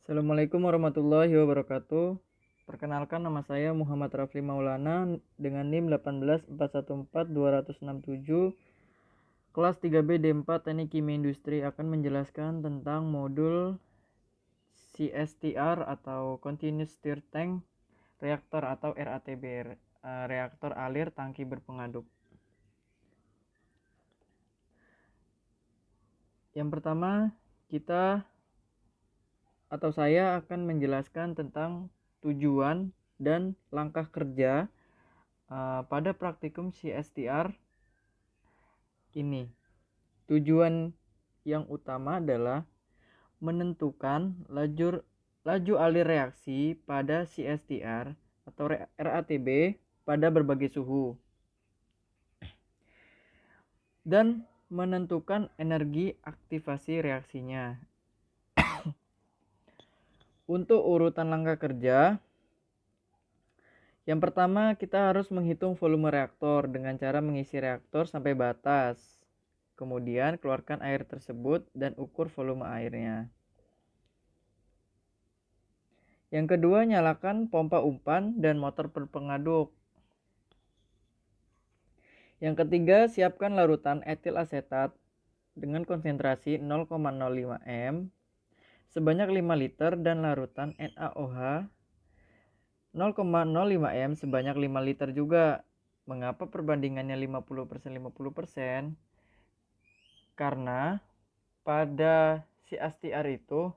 Assalamualaikum warahmatullahi wabarakatuh. Perkenalkan, nama saya Muhammad Rafli Maulana dengan NIM 1814267, kelas 3B D4 Teknik Kimia Industri, akan menjelaskan tentang modul CSTR atau Continuous Stir Tank Reactor atau RATB, reaktor alir tangki berpengaduk. Yang pertama, saya akan menjelaskan tentang tujuan dan langkah kerja pada praktikum CSTR ini. Tujuan yang utama adalah menentukan laju alir reaksi pada CSTR atau RATB pada berbagai suhu dan menentukan energi aktivasi reaksinya. Untuk urutan langkah kerja, yang pertama kita harus menghitung volume reaktor dengan cara mengisi reaktor sampai batas. Kemudian keluarkan air tersebut dan ukur volume airnya. Yang kedua, nyalakan pompa umpan dan motor berpengaduk. Yang ketiga, siapkan larutan etil asetat dengan konsentrasi 0,05 m sebanyak 5 liter dan larutan NaOH 0,05 m sebanyak 5 liter juga. Mengapa perbandingannya 50% 50%? Karena pada CSTR itu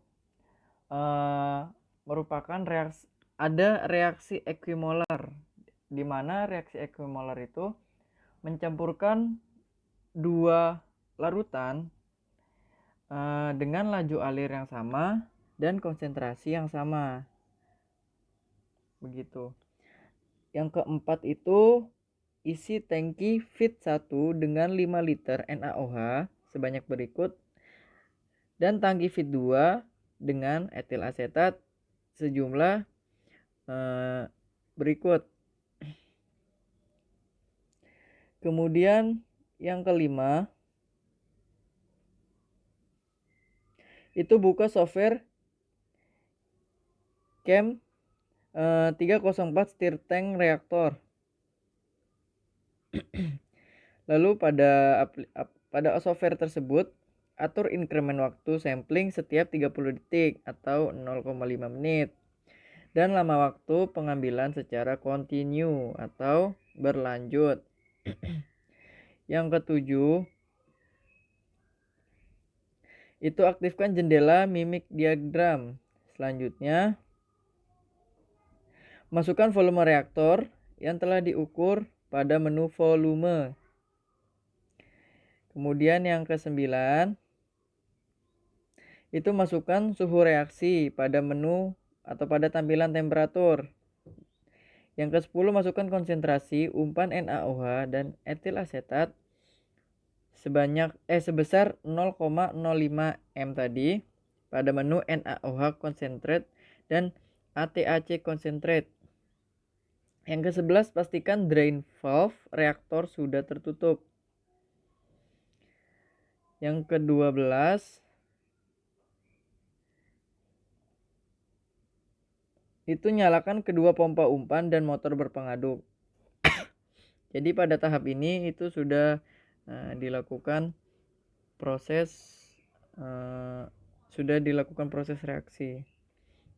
merupakan reaksi equimolar, di mana reaksi equimolar itu mencampurkan dua larutan dengan laju alir yang sama dan konsentrasi yang sama. Begitu. Yang keempat itu isi tangki feed 1 dengan 5 liter NaOH sebanyak berikut dan tangki feed 2 dengan etil asetat sejumlah berikut. Kemudian yang kelima itu buka software CAM 304 Stir Tank Reactor. Lalu pada software tersebut atur increment waktu sampling setiap 30 detik atau 0,5 menit dan lama waktu pengambilan secara kontinu atau berlanjut. Yang ketujuh itu aktifkan jendela mimik diagram. Selanjutnya, masukkan volume reaktor yang telah diukur pada menu volume. Kemudian yang kesembilan, itu masukkan suhu reaksi pada menu atau pada tampilan temperatur. Yang ke-10, masukkan konsentrasi umpan NaOH dan etil asetat sebesar 0,05 m tadi pada menu NaOH concentrate dan ATAC concentrate. Yang ke-11, pastikan drain valve reaktor sudah tertutup. Yang ke-12 itu nyalakan kedua pompa umpan dan motor berpengaduk. Jadi pada tahap ini itu sudah dilakukan proses reaksi.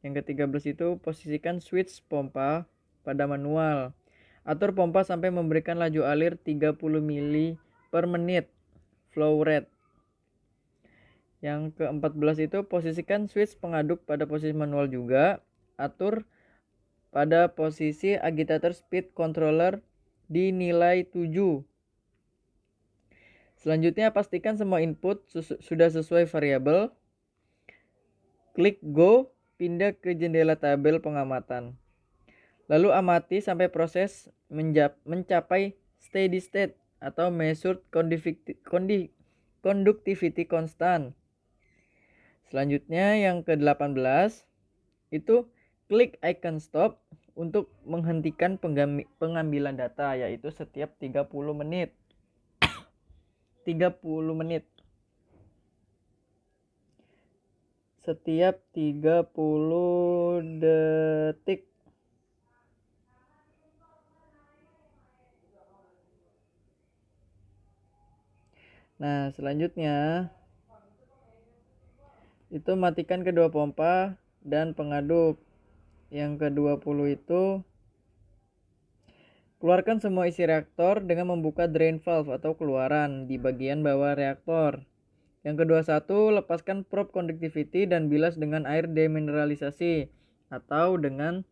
Yang ke-13 itu posisikan switch pompa pada manual. Atur pompa sampai memberikan laju alir 30 mili per menit flow rate. Yang ke-14 itu posisikan switch pengaduk pada posisi manual juga. Atur pada posisi agitator speed controller di nilai 7. Selanjutnya pastikan semua input sudah sesuai variabel. Klik go, pindah ke jendela tabel pengamatan. Lalu amati sampai proses mencapai steady state atau measured conductivity constant. Selanjutnya yang ke-18 itu klik icon stop untuk menghentikan pengambilan data, yaitu setiap 30 menit. setiap 30 detik. Nah, selanjutnya itu matikan kedua pompa dan pengaduk. Yang ke-20 itu keluarkan semua isi reaktor dengan membuka drain valve atau keluaran di bagian bawah reaktor. Yang ke-21, lepaskan probe conductivity dan bilas dengan air demineralisasi atau dengan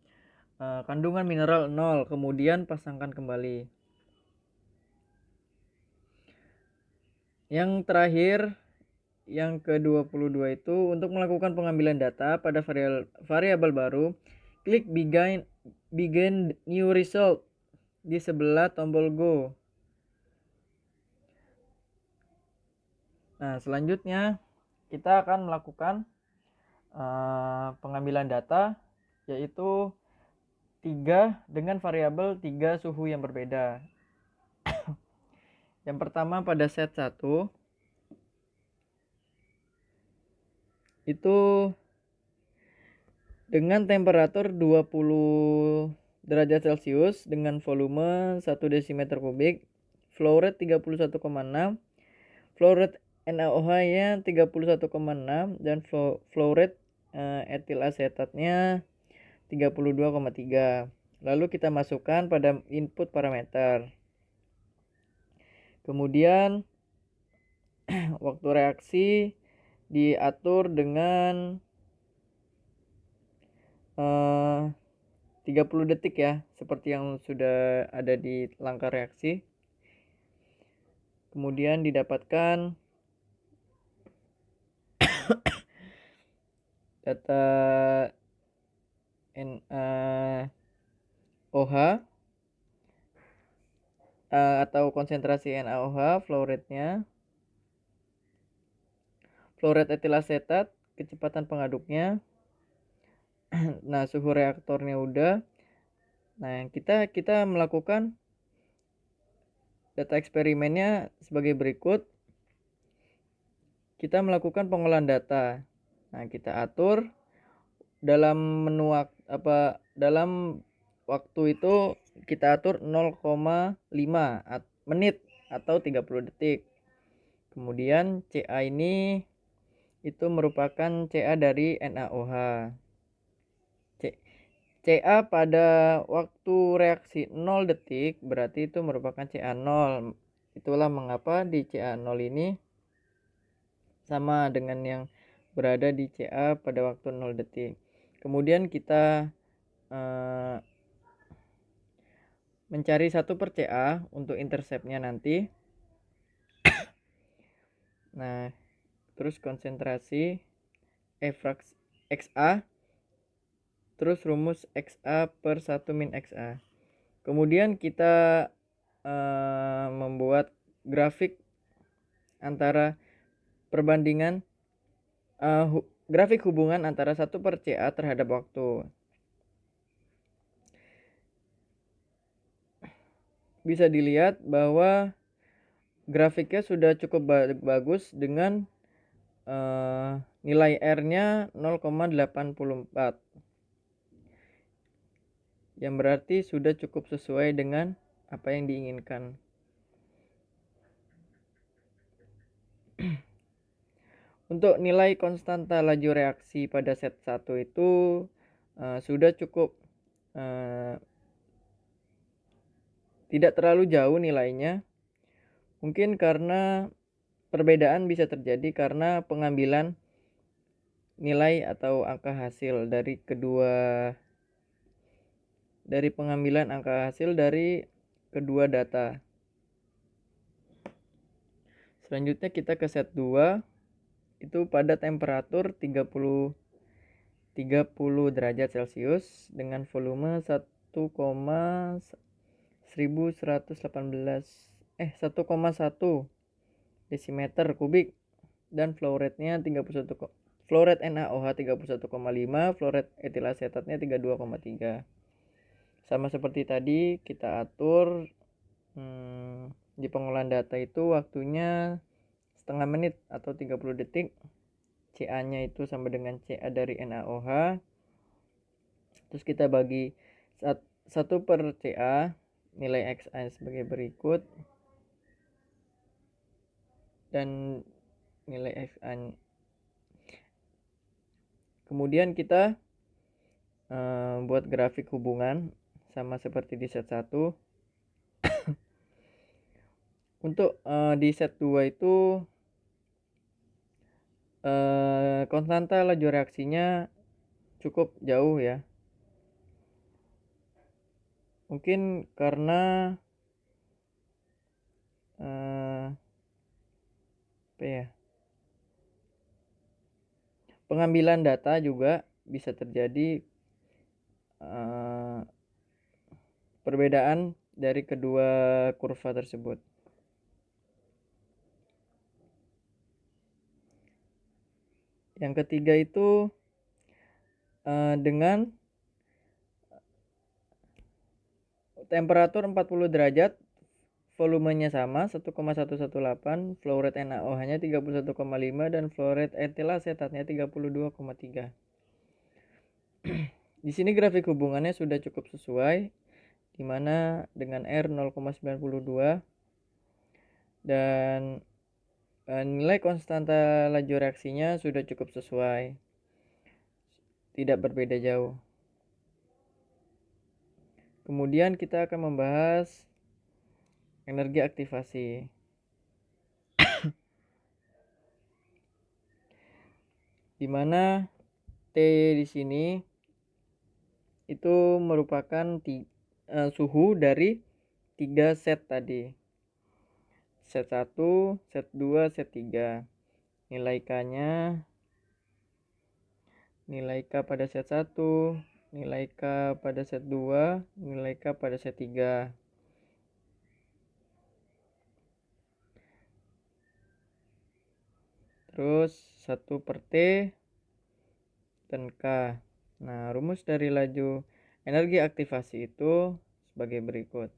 kandungan mineral 0, kemudian pasangkan kembali. Yang terakhir, yang ke-22 itu untuk melakukan pengambilan data pada variabel baru, klik begin new result di sebelah tombol go. Nah, selanjutnya kita akan melakukan pengambilan data, yaitu 3 dengan variabel 3 suhu yang berbeda. Yang pertama pada set 1 itu dengan temperatur 20 derajat Celcius dengan volume 1 desimeter kubik, flow rate 31,6, flow rate NaOH-nya 31,6 dan flow rate etil asetatnya 32,3. Lalu kita masukkan pada input parameter. Kemudian waktu reaksi diatur dengan 30 detik ya, seperti yang sudah ada di langkah reaksi. Kemudian didapatkan data NaOH atau konsentrasi NaOH, flow rate-nya, flow rate etil asetat, kecepatan pengaduknya. Nah, suhu reaktornya udah. Nah, kita melakukan data eksperimennya sebagai berikut. Kita melakukan pengolahan data. Nah, kita atur dalam dalam waktu itu kita atur 0,5 menit atau 30 detik. Kemudian CA ini itu merupakan CA dari NaOH. CA pada waktu reaksi 0 detik berarti itu merupakan CA 0. Itulah mengapa di CA 0 ini sama dengan yang berada di CA pada waktu 0 detik. Kemudian kita mencari 1 per CA untuk interceptnya nanti. Nah, terus konsentrasi fraksi XA, terus rumus XA per 1 min XA. Kemudian kita membuat grafik antara perbandingan grafik hubungan antara 1 per CA terhadap waktu. Bisa dilihat bahwa grafiknya sudah cukup bagus dengan nilai R-nya 0,84, yang berarti sudah cukup sesuai dengan apa yang diinginkan. Untuk nilai konstanta laju reaksi pada set 1 itu sudah cukup tidak terlalu jauh nilainya. Mungkin karena perbedaan bisa terjadi karena pengambilan nilai atau angka hasil dari pengambilan angka hasil dari kedua data. Selanjutnya kita ke set 2 itu pada temperatur 30 derajat Celcius dengan volume 1,1 desimeter kubik dan flow rate-nya 31, flow rate NaOH 31,5, flow rate etil asetatnya 32,3. Sama seperti tadi kita atur di pengolahan data itu waktunya setengah menit atau 30 detik. Ca-nya itu sama dengan Ca dari NaOH. Terus kita bagi 1 per Ca, nilai Xa sebagai berikut, dan nilai Xa. Kemudian kita buat grafik hubungan sama seperti di set 1. Untuk di set 2 itu konstanta laju reaksinya cukup jauh ya. Mungkin karena apa ya, pengambilan data juga bisa terjadi perbedaan dari kedua kurva tersebut. Yang ketiga itu dengan temperatur 40 derajat, volumenya sama 1,118, flow rate NaOH-nya 31,5 dan flow rate etil asetatnya 32,3. Di sini grafik hubungannya sudah cukup sesuai, di mana dengan R 0,92 dan nilai konstanta laju reaksinya sudah cukup sesuai, tidak berbeda jauh. Kemudian kita akan membahas energi aktivasi. Di mana T di sini itu merupakan suhu dari 3 set tadi. Set 1, set 2, set 3. Nilai K-nya, nilai K pada set 1, nilai K pada set 2, nilai K pada set 3. Terus 1 per T dan K. Nah, rumus dari laju energi aktivasi itu sebagai berikut.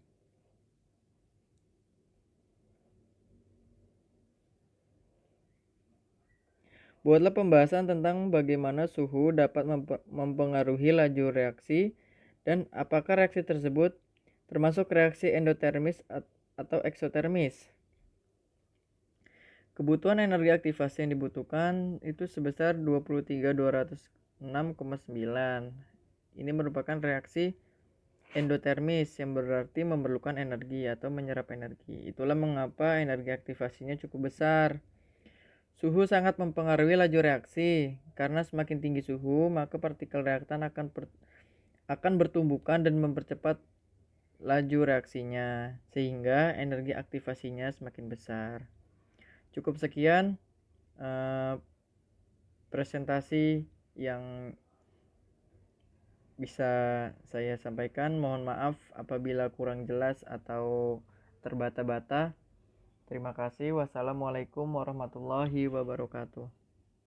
Buatlah pembahasan tentang bagaimana suhu dapat mempengaruhi laju reaksi dan apakah reaksi tersebut termasuk reaksi endotermis atau eksotermis. Kebutuhan energi aktivasi yang dibutuhkan itu sebesar 23.206,9. Ini merupakan reaksi endotermis yang berarti memerlukan energi atau menyerap energi. Itulah mengapa energi aktivasinya cukup besar. Suhu sangat mempengaruhi laju reaksi. Karena semakin tinggi suhu, maka partikel reaktan akan bertumbukan dan mempercepat laju reaksinya, sehingga energi aktivasinya semakin besar. Cukup sekian presentasi yang bisa saya sampaikan. Mohon maaf apabila kurang jelas atau terbata-bata. Terima kasih. Wassalamualaikum warahmatullahi wabarakatuh.